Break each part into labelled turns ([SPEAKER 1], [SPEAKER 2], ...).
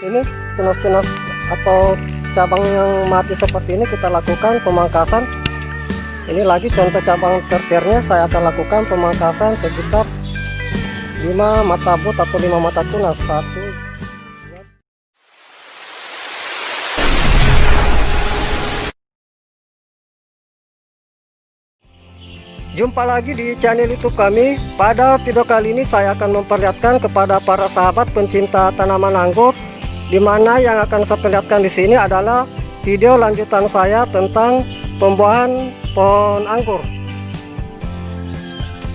[SPEAKER 1] Ini tunas-tunas atau cabang yang mati seperti ini kita lakukan pemangkasan. Ini lagi contoh cabang tersiernya, saya akan lakukan pemangkasan sekitar 5 mata but atau 5 mata tunas. 1, 2. Jumpa lagi di channel YouTube kami. Pada video kali ini saya akan memperlihatkan kepada para sahabat pencinta tanaman anggur, di mana yang akan saya perlihatkan di sini adalah video lanjutan saya tentang pembuahan pohon anggur.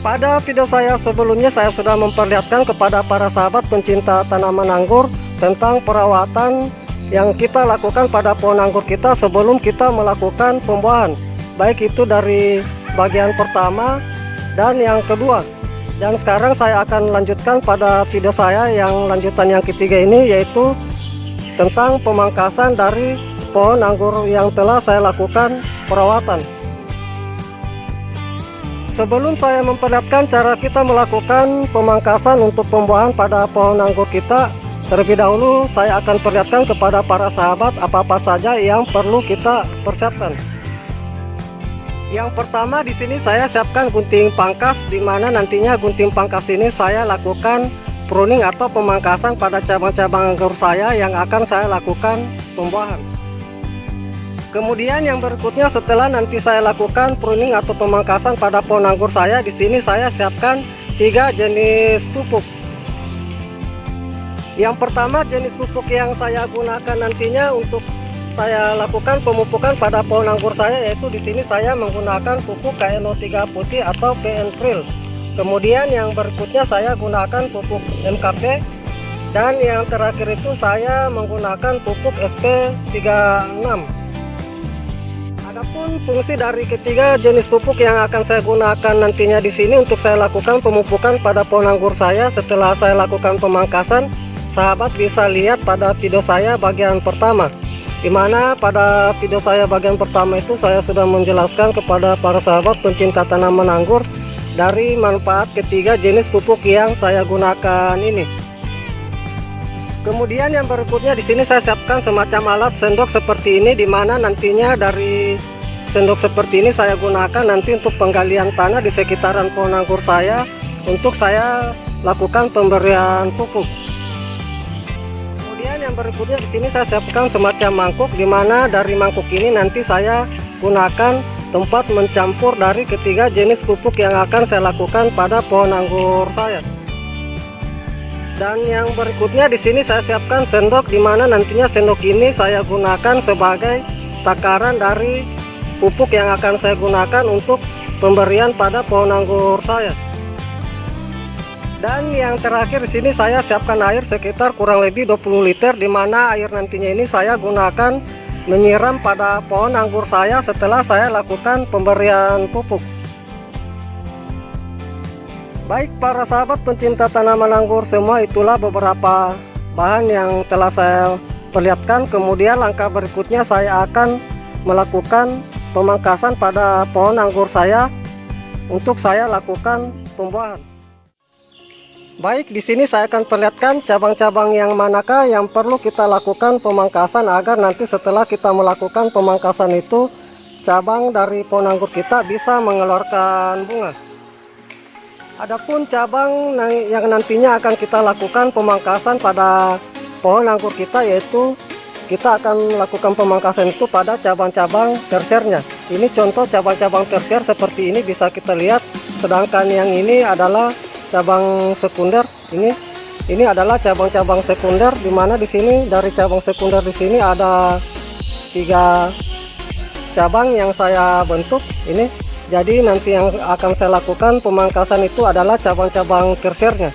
[SPEAKER 1] Pada video saya sebelumnya saya sudah memperlihatkan kepada para sahabat pencinta tanaman anggur tentang perawatan yang kita lakukan pada pohon anggur kita sebelum kita melakukan pembuahan, baik itu dari bagian pertama dan yang kedua. Dan sekarang saya akan lanjutkan pada video saya yang lanjutan yang ketiga ini, yaitu tentang pemangkasan dari pohon anggur yang telah saya lakukan perawatan. Sebelum saya memperlihatkan cara kita melakukan pemangkasan untuk pembuahan pada pohon anggur kita, terlebih dahulu saya akan perlihatkan kepada para sahabat apa-apa saja yang perlu kita persiapkan. Yang pertama di sini saya siapkan gunting pangkas, di mana nantinya gunting pangkas ini saya lakukan pruning atau pemangkasan pada cabang-cabang anggur saya yang akan saya lakukan pembuahan. Kemudian yang berikutnya setelah nanti saya lakukan pruning atau pemangkasan pada pohon anggur saya, di sini saya siapkan 3 jenis pupuk. Yang pertama jenis pupuk yang saya gunakan nantinya untuk saya lakukan pemupukan pada pohon anggur saya, yaitu di sini saya menggunakan pupuk KNO3 putih atau PN Krill. Kemudian yang berikutnya saya gunakan pupuk MKP, dan yang terakhir itu saya menggunakan pupuk SP36. Adapun fungsi dari ketiga jenis pupuk yang akan saya gunakan nantinya di sini untuk saya lakukan pemupukan pada pohon anggur saya setelah saya lakukan pemangkasan, sahabat bisa lihat pada video saya bagian pertama, dimana pada video saya bagian pertama itu saya sudah menjelaskan kepada para sahabat pencinta tanaman anggur dari manfaat ketiga jenis pupuk yang saya gunakan ini. Kemudian yang berikutnya di sini saya siapkan semacam alat sendok seperti ini, dimana nantinya dari sendok seperti ini saya gunakan nanti untuk penggalian tanah di sekitaran pohon anggur saya untuk saya lakukan pemberian pupuk. Yang berikutnya di sini saya siapkan semacam mangkuk, di mana dari mangkuk ini nanti saya gunakan tempat mencampur dari ketiga jenis pupuk yang akan saya lakukan pada pohon anggur saya. Dan yang berikutnya di sini saya siapkan sendok, di mana nantinya sendok ini saya gunakan sebagai takaran dari pupuk yang akan saya gunakan untuk pemberian pada pohon anggur saya. Dan yang terakhir di sini saya siapkan air sekitar kurang lebih 20 liter, di mana air nantinya ini saya gunakan menyiram pada pohon anggur saya setelah saya lakukan pemberian pupuk. Baik para sahabat pencinta tanaman anggur semua, itulah beberapa bahan yang telah saya perlihatkan. Kemudian langkah berikutnya saya akan melakukan pemangkasan pada pohon anggur saya untuk saya lakukan pembuahan. Baik, di sini saya akan perlihatkan cabang-cabang yang manakah yang perlu kita lakukan pemangkasan agar nanti setelah kita melakukan pemangkasan itu cabang dari pohon anggur kita bisa mengeluarkan bunga. Adapun cabang yang nantinya akan kita lakukan pemangkasan pada pohon anggur kita, yaitu kita akan lakukan pemangkasan itu pada cabang-cabang tersiernya. Ini contoh cabang-cabang tersier seperti ini bisa kita lihat, sedangkan yang ini adalah cabang sekunder. Ini adalah cabang-cabang sekunder, di mana di sini dari cabang sekunder di sini ada 3 cabang yang saya bentuk ini. Jadi nanti yang akan saya lakukan pemangkasan itu adalah cabang-cabang tersiernya.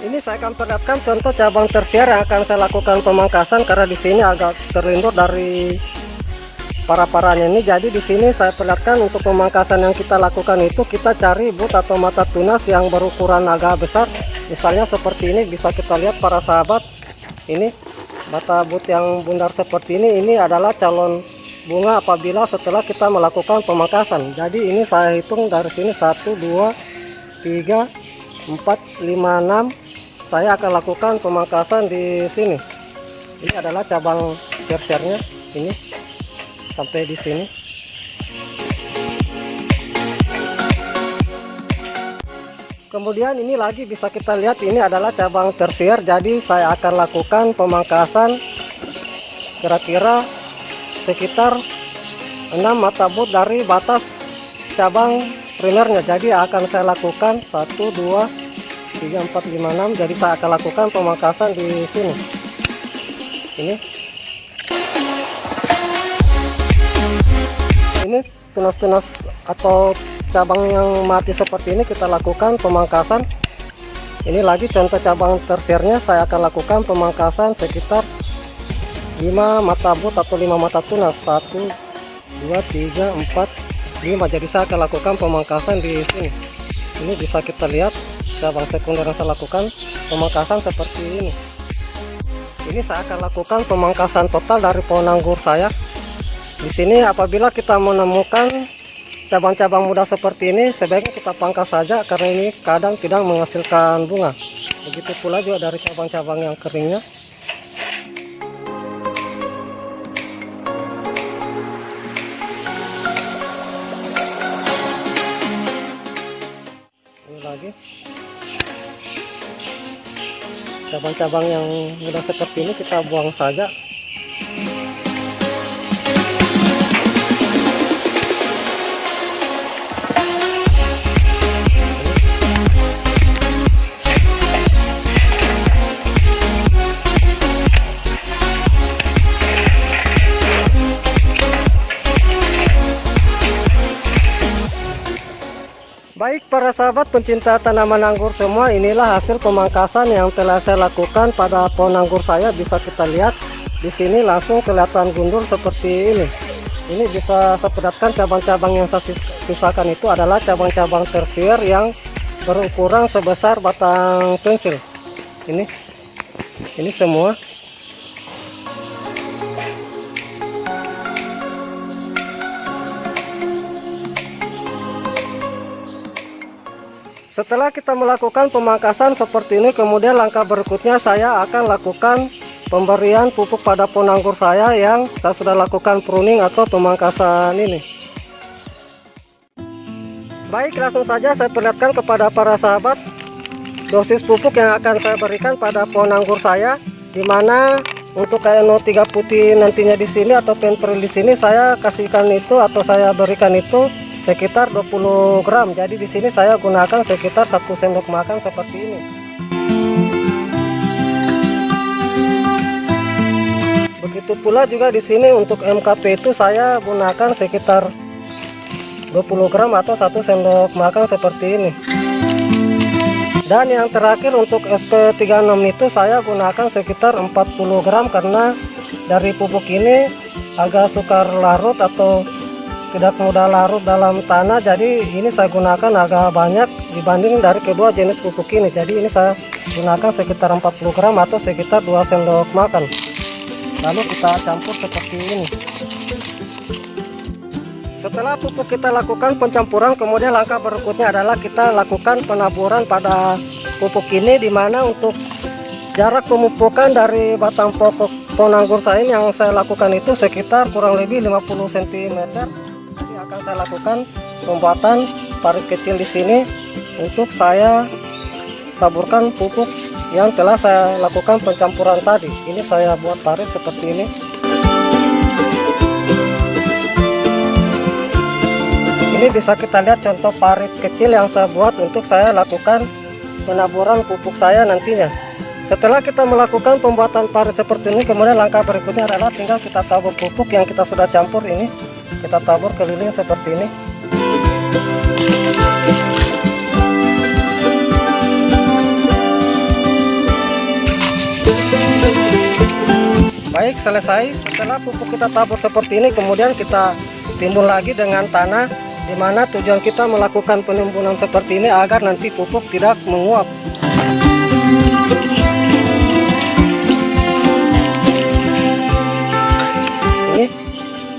[SPEAKER 1] Ini saya akan perlihatkan contoh cabang tersier yang akan saya lakukan pemangkasan, karena di sini agak terlindung dari para-paranya ini. Jadi di sini saya perlihatkan untuk pemangkasan yang kita lakukan itu kita cari but atau mata tunas yang berukuran agak besar. Misalnya seperti ini, bisa kita lihat para sahabat. Ini mata but yang bundar seperti ini adalah calon bunga apabila setelah kita melakukan pemangkasan. Jadi ini saya hitung dari sini 1, 2, 3, 4, 5, 6, saya akan lakukan pemangkasan di sini. Ini adalah cabang tersiernya, ini sampai di sini. Kemudian ini lagi bisa kita lihat, ini adalah cabang tersier, jadi saya akan lakukan pemangkasan kira-kira sekitar 6 mata but dari batas cabang primernya. Jadi akan saya lakukan 1, 2, 3, 4, 5, 6. Jadi saya akan lakukan pemangkasan di sini. Ini tunas-tunas atau cabang yang mati seperti ini kita lakukan pemangkasan. Ini lagi contoh cabang tersiernya, saya akan lakukan pemangkasan sekitar 5 mata but atau 5 mata tunas. 1, 2, 3, 4, 5. Jadi saya akan lakukan pemangkasan di sini. Ini bisa kita lihat cabang sekunder yang saya lakukan pemangkasan seperti ini. Ini saya akan lakukan pemangkasan total dari pohon anggur saya. Di sini apabila kita menemukan cabang-cabang muda seperti ini, sebaiknya kita pangkas saja karena ini kadang tidak menghasilkan bunga. Begitu pula juga dari cabang-cabang yang keringnya. Ini lagi cabang-cabang yang muda seperti ini kita buang saja. Baik para sahabat pencinta tanaman anggur semua, inilah hasil pemangkasan yang telah saya lakukan pada pohon anggur saya. Bisa kita lihat di sini langsung kelihatan gundul seperti ini. Ini bisa saya perlihatkan cabang-cabang yang saya sisakan itu adalah cabang-cabang tersier yang berukuran sebesar batang pensil. Ini semua. Setelah kita melakukan pemangkasan seperti ini, kemudian langkah berikutnya saya akan lakukan pemberian pupuk pada pohon anggur saya yang saya sudah lakukan pruning atau pemangkasan ini. Baik, langsung saja saya perlihatkan kepada para sahabat dosis pupuk yang akan saya berikan pada pohon anggur saya, dimana untuk KNO3 putih nantinya di sini atau penperil di sini saya kasihkan itu atau saya berikan itu sekitar 20 gram. Jadi di sini saya gunakan sekitar 1 sendok makan seperti ini. Begitu pula juga di sini untuk MKP itu saya gunakan sekitar 20 gram atau 1 sendok makan seperti ini. Dan yang terakhir untuk SP36 itu saya gunakan sekitar 40 gram karena dari pupuk ini agak sukar larut atau tidak mudah larut dalam tanah, jadi ini saya gunakan agak banyak dibanding dari kedua jenis pupuk ini. Jadi ini saya gunakan sekitar 40 gram atau sekitar 2 sendok makan. Lalu kita campur seperti ini. Setelah pupuk kita lakukan pencampuran, kemudian langkah berikutnya adalah kita lakukan penaburan pada pupuk ini, dimana untuk jarak pemupukan dari batang pokok pohon anggur saya ini yang saya lakukan itu sekitar kurang lebih 50 cm. Jadi akan saya lakukan pembuatan parit kecil di sini untuk saya taburkan pupuk yang telah saya lakukan pencampuran tadi. Ini saya buat parit seperti ini. Ini bisa kita lihat contoh parit kecil yang saya buat untuk saya lakukan penaburan pupuk saya nantinya. Setelah kita melakukan pembuatan parit seperti ini, kemudian langkah berikutnya adalah tinggal kita tabur pupuk yang kita sudah campur ini. Kita tabur keliling seperti ini. Baik, selesai. Setelah pupuk kita tabur seperti ini, kemudian kita timbun lagi dengan tanah, di mana tujuan kita melakukan penimbunan seperti ini agar nanti pupuk tidak menguap. Ini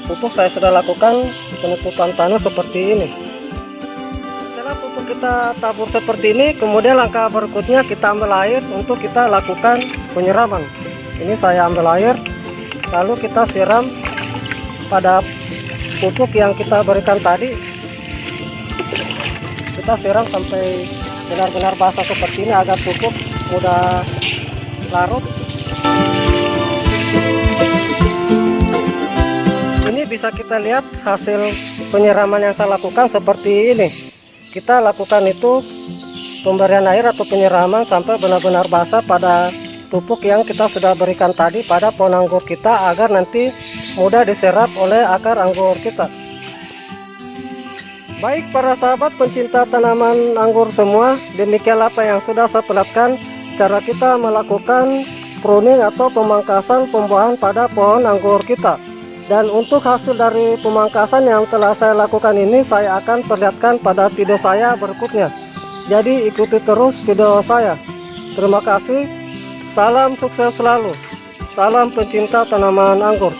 [SPEAKER 1] pupuk saya sudah lakukan penutupan tanah seperti ini. Setelah pupuk kita tabur seperti ini, kemudian langkah berikutnya kita ambil air untuk kita lakukan penyiraman. Ini saya ambil air, lalu kita siram pada pupuk yang kita berikan tadi. Kita siram sampai benar-benar basah seperti ini agar pupuk mudah larut. Ini bisa kita lihat hasil penyiraman yang saya lakukan seperti ini. Kita lakukan itu pemberian air atau penyiraman sampai benar-benar basah pada pupuk yang kita sudah berikan tadi pada pohon anggur kita, agar nanti mudah diserap oleh akar anggur kita. Baik para sahabat pencinta tanaman anggur semua, demikian apa yang sudah saya perlihatkan cara kita melakukan pruning atau pemangkasan pembuahan pada pohon anggur kita. Dan untuk hasil dari pemangkasan yang telah saya lakukan ini, saya akan perlihatkan pada video saya berikutnya. Jadi ikuti terus video saya. Terima kasih. Salam sukses selalu. Salam pencinta tanaman anggur.